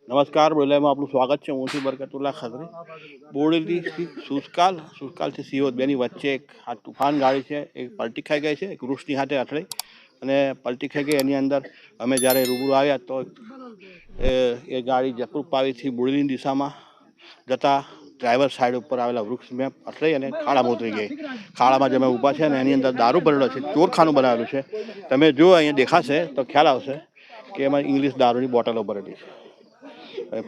નમસ્કાર બોલેમાં આપનું સ્વાગત છે. હું છું બરકતુલ્લા ખત્રી. બોડેલીથી સુસકાલથી સિયોત બેની વચ્ચે એક આ તુફાન ગાડી છે, એક પલટી ખાઈ ગઈ છે, એક વૃક્ષની સાથે અથડાઈ અને પલટી ખાઈ ગઈ. એની અંદર અમે જ્યારે રૂબરૂ આવ્યા તો એ ગાડી જયપુર પાવીથી બોડેલીની દિશામાં જતા ડ્રાઈવર સાઈડ ઉપર આવેલા વૃક્ષ મેં અથડાઈ અને ખાડામાં ઉતરી ગઈ. ખાડામાં જે અમે ઊભા છે ને એની અંદર દારૂ ભરેલો છે, ચોરખાનું બનાવેલું છે. તમે જો અહીંયા દેખાશે તો ખ્યાલ આવશે કે એમાં ઇંગ્લિશ દારૂની બોટલો ભરેલી છે.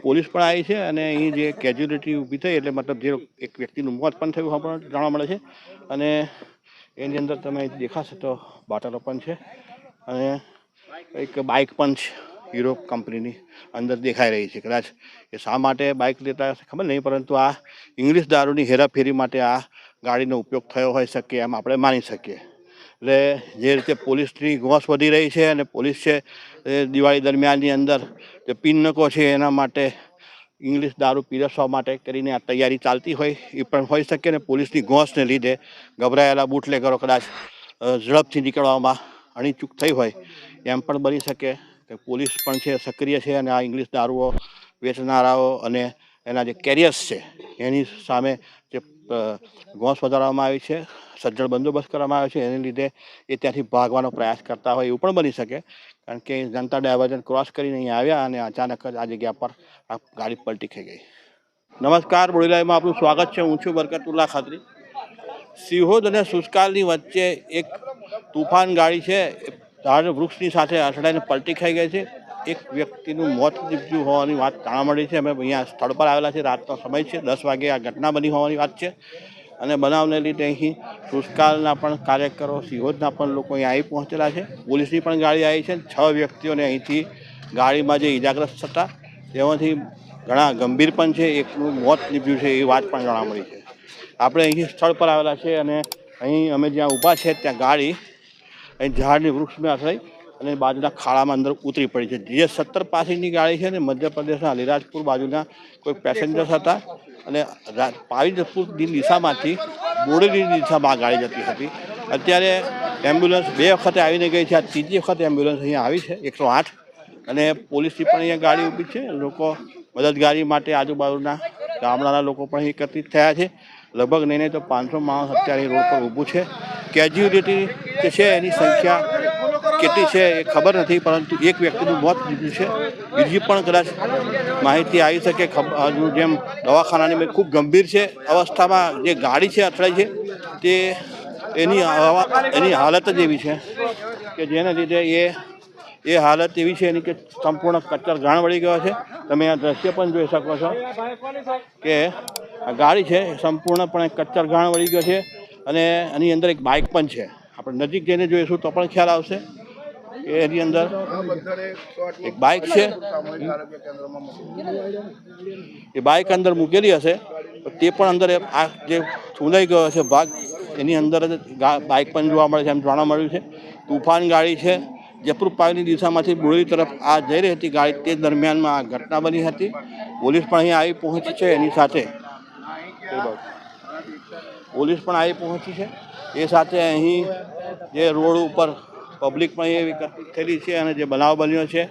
પોલીસ પણ આવી છે અને અહીં જે કેજ્યુલિટી ઊભી થઈ એટલે મતલબ જે એક વ્યક્તિનું મોત પણ થયું પણ જાણવા મળે છે. અને એની અંદર તમે દેખાશે તો બોટલો પણ છે અને એક બાઇક પણ છે, હીરો કંપનીની અંદર દેખાઈ રહી છે. કદાચ એ શા માટે બાઇક લેતા ખબર નહીં, પરંતુ આ ઇંગ્લિશ દારૂની હેરાફેરી માટે આ ગાડીનો ઉપયોગ થયો હોઈ શકે એમ આપણે માની શકીએ. એટલે જે રીતે પોલીસની ઘોંસ વધી રહી છે અને પોલીસ છે એ દિવાળી દરમિયાનની અંદર જે પિનકો છે એના માટે ઇંગ્લિશ દારૂ પીરસવા માટે કરીને આ તૈયારી ચાલતી હોય એ પણ હોઈ શકે. ને પોલીસની ઘોંસને લીધે ગભરાયેલા બુટલેગરો કદાચ ઝડપથી નીકળવામાં અણીચૂક થઈ હોય એમ પણ બની શકે કે પોલીસ પણ છે સક્રિય છે અને આ ઇંગ્લિશ દારૂઓ વેચનારાઓ અને એના જે કેરિયર્સ છે એની સામે જે ઘોંસ વધારવામાં આવી છે, સજ્જડ બંદોબસ્ત કરવામાં આવ્યો છે, એને લીધે એ ત્યાંથી ભાગવાનો પ્રયાસ કરતા હોય એવું પણ બની શકે. કારણ કે જનતા ડાયવર્ઝન ક્રોસ કરીને અહીંયા આવ્યા અને અચાનક જ આ જગ્યા પર આ ગાડી પલટી ખાઈ ગઈ. નમસ્કાર બોડીલાઈવમાં આપનું સ્વાગત છે. હું છું બરકતુલ્લા ખત્રી. સિહોદ અને સુસકાલની વચ્ચે એક તુફાન ગાડી છે, ઝાડ વૃક્ષની સાથે અથડાઈને પલટી ખાઈ ગઈ છે. એક વ્યક્તિનું મોત નીપજ્યું હોવાની વાત જાણવા મળી છે. અમે અહીંયા સ્થળ પર આવેલા છે, રાતનો સમય છે, 10 વાગે આ ઘટના બની હોવાની વાત છે. અને બનાવને લીધે અહીં સુસકાલના પણ કાર્યકરો, સિહોદના પણ લોકો અહીં આવી પહોંચેલા છે. પોલીસની પણ ગાડી આવી છે. 6 વ્યક્તિઓને અહીંથી ગાડીમાં જે ઇજાગ્રસ્ત થતા તેમાંથી ઘણા ગંભીર પણ છે, એકનું મોત નીપજ્યું છે એ વાત પણ જાણવા મળી છે. આપણે અહીં સ્થળ પર આવેલા છે અને અહીં અમે જ્યાં ઊભા છે ત્યાં ગાડી અહીં ઝાડની વૃક્ષમાં અથડાઈ અને બાજુના ખાડામાં અંદર ઉતરી પડી છે. જે 17 પાસીની ગાડી છે ને મધ્યપ્રદેશના અલીરાજપુર બાજુના કોઈ પેસેન્જર્સ હતા અને પાવીજપુરની દિશામાંથી બોડેલીની દિશામાં આ ગાડી જતી હતી. અત્યારે એમ્બ્યુલન્સ 2 વખતે આવીને ગઈ છે. આ ત્રીજી વખત એમ્બ્યુલન્સ અહીંયા આવી છે 108 અને પોલીસની પણ અહીંયા ગાડી ઊભી છે. લોકો મદદગારી માટે આજુબાજુના ગામડાના લોકો પણ એકત્રિત થયા છે. લગભગ નહીં તો 500 માણસ અત્યારે રોડ પર ઊભું છે. કેજ્યુલિટી જે છે એની સંખ્યા કેટલી છે એ ખબર નથી, પરંતુ એક વ્યક્તિનું મોત નીપજ્યું છે. બીજી પણ કદાચ માહિતી આવી શકે. હજુ જેમ દવાખાનાની ખૂબ ગંભીર છે અવસ્થામાં જે ગાડી છે અથડાઈ છે તે એની હાલત જ એવી છે કે જેને લીધે એ હાલત એવી છે એની કે સંપૂર્ણ કચ્ચર ઘાણ વળી ગયો છે. તમે આ દ્રશ્ય પણ જોઈ શકો છો કે આ ગાડી છે સંપૂર્ણપણે કચ્ચર ઘાણ વળી ગયો છે અને એની અંદર એક બાઇક પણ છે. આપણે નજીક જઈને જોઈશું તો પણ ખ્યાલ આવશે કે એની અંદર એક બાઇક છે. એ બાઇક અંદર મૂકેલી હશે તો તે પણ અંદર આ જે સુંદાઈ ગયો છે ભાગ એની અંદર જ બાઇક પણ જોવા મળે છે એમ જાણવા મળ્યું છે. તુફાન ગાડી છે, જયપુર પાવીની દિશામાંથી બોડેલી તરફ આ જઈ રહી હતી ગાડી. તે દરમિયાનમાં આ ઘટના બની હતી. પોલીસ પણ અહીંયા આવી પહોંચી છે. એની સાથે પોલીસ પણ આવી પહોંચી છે. એ સાથે અહીં જે રોડ ઉપર પબ્લિક પણ એવી એકત્રિત થયેલી છે અને જે બનાવ બન્યો છે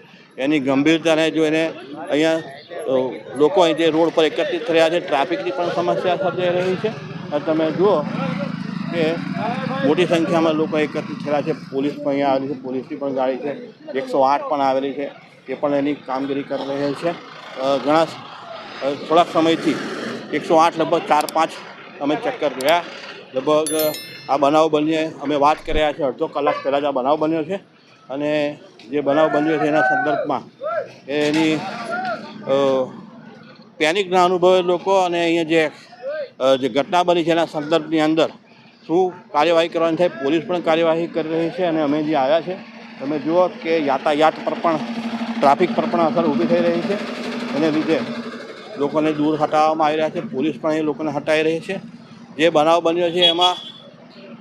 એની ગંભીરતાને જોઈને અહીંયા લોકો અહીં જે રોડ પર એકત્રિત થયા છે. ટ્રાફિકની પણ સમસ્યા સર્જાઈ રહી છે અને તમે જુઓ કે મોટી સંખ્યામાં લોકો એકત્રિત થયેલા છે. પોલીસ પણ અહીંયા આવેલી છે, પોલીસની પણ ગાડી છે, 108 પણ આવેલી છે, તે પણ એની કામગીરી કરી રહી છે. થોડાક સમયથી 108 લગભગ 4-5 અમે ચક્કર ગયા. લગભગ આ બનાવ બન્યો અમે વાત કર્યા છે અડધો કલાક પહેલાં જ આ બનાવ બન્યો છે અને જે બનાવ બન્યો છે એના સંદર્ભમાં એની પેનિકના અનુભવે લોકો અને અહીંયા જે ઘટના બની છે એના સંદર્ભની અંદર શું કાર્યવાહી કરવાની થાય, પોલીસ પણ કાર્યવાહી કરી રહી છે. અને અમે જે આવ્યા છે તમે જુઓ કે યાતાયાત પર પણ ટ્રાફિક પર પણ અસર ઊભી થઈ રહી છે. એને લીધે લોકોને દૂર હટાવવામાં આવી રહ્યા છે. પોલીસ પણ એ લોકોને હટાવી રહી છે. જે બનાવ બન્યો છે એમાં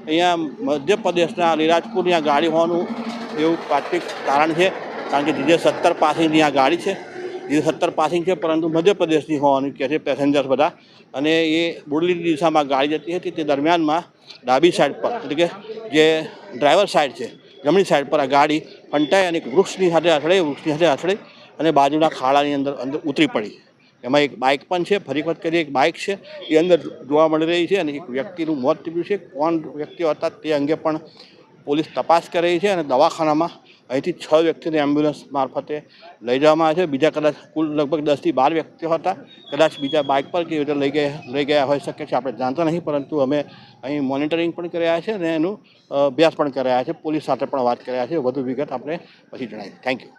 અહીંયા મધ્યપ્રદેશના અલીરાજપુરની આ ગાડી હોવાનું એવું પ્રાથમિક કારણ છે. કારણ કે જે 17 પાસિંગની આ ગાડી છે, જે 17 પાસિંગ છે પરંતુ મધ્યપ્રદેશની હોવાનું કહે છે પેસેન્જર્સ બધા. અને એ બોડેલીની દિશામાં ગાડી જતી હતી. તે દરમિયાનમાં ડાબી સાઈડ પર એટલે કે જે ડ્રાઈવર સાઈડ છે જમણી સાઈડ પર આ ગાડી ફંટાઈ અને વૃક્ષની સાથે અથડાઈ અને બાજુના ખાડાની અંદર ઉતરી પડી. એમાં એક બાઇક પણ છે. ફરી વખત કરીએ, એક બાઇક છે એ અંદર જોવા મળી રહી છે અને એક વ્યક્તિનું મોત થયું છે. કોણ વ્યક્તિઓ હતા તે અંગે પણ પોલીસ તપાસ કરી રહી છે અને દવાખાનામાં અહીંથી 6 વ્યક્તિને એમ્બ્યુલન્સ મારફતે લઈ જવામાં આવે છે. બીજા કદાચ કુલ લગભગ 10 થી 12 વ્યક્તિઓ હતા. કદાચ બીજા બાઇક પર કેવી રીતે લઈ ગયા હોઈ શકે છે, આપણે જાણતા નહીં, પરંતુ અમે અહીં મોનિટરિંગ પણ કરી રહ્યા છે અને એનું અભ્યાસ પણ કરી રહ્યા છે. પોલીસ સાથે પણ વાત કરી રહ્યા છે. વધુ વિગત આપણે પછી જણાવીએ. Thank you.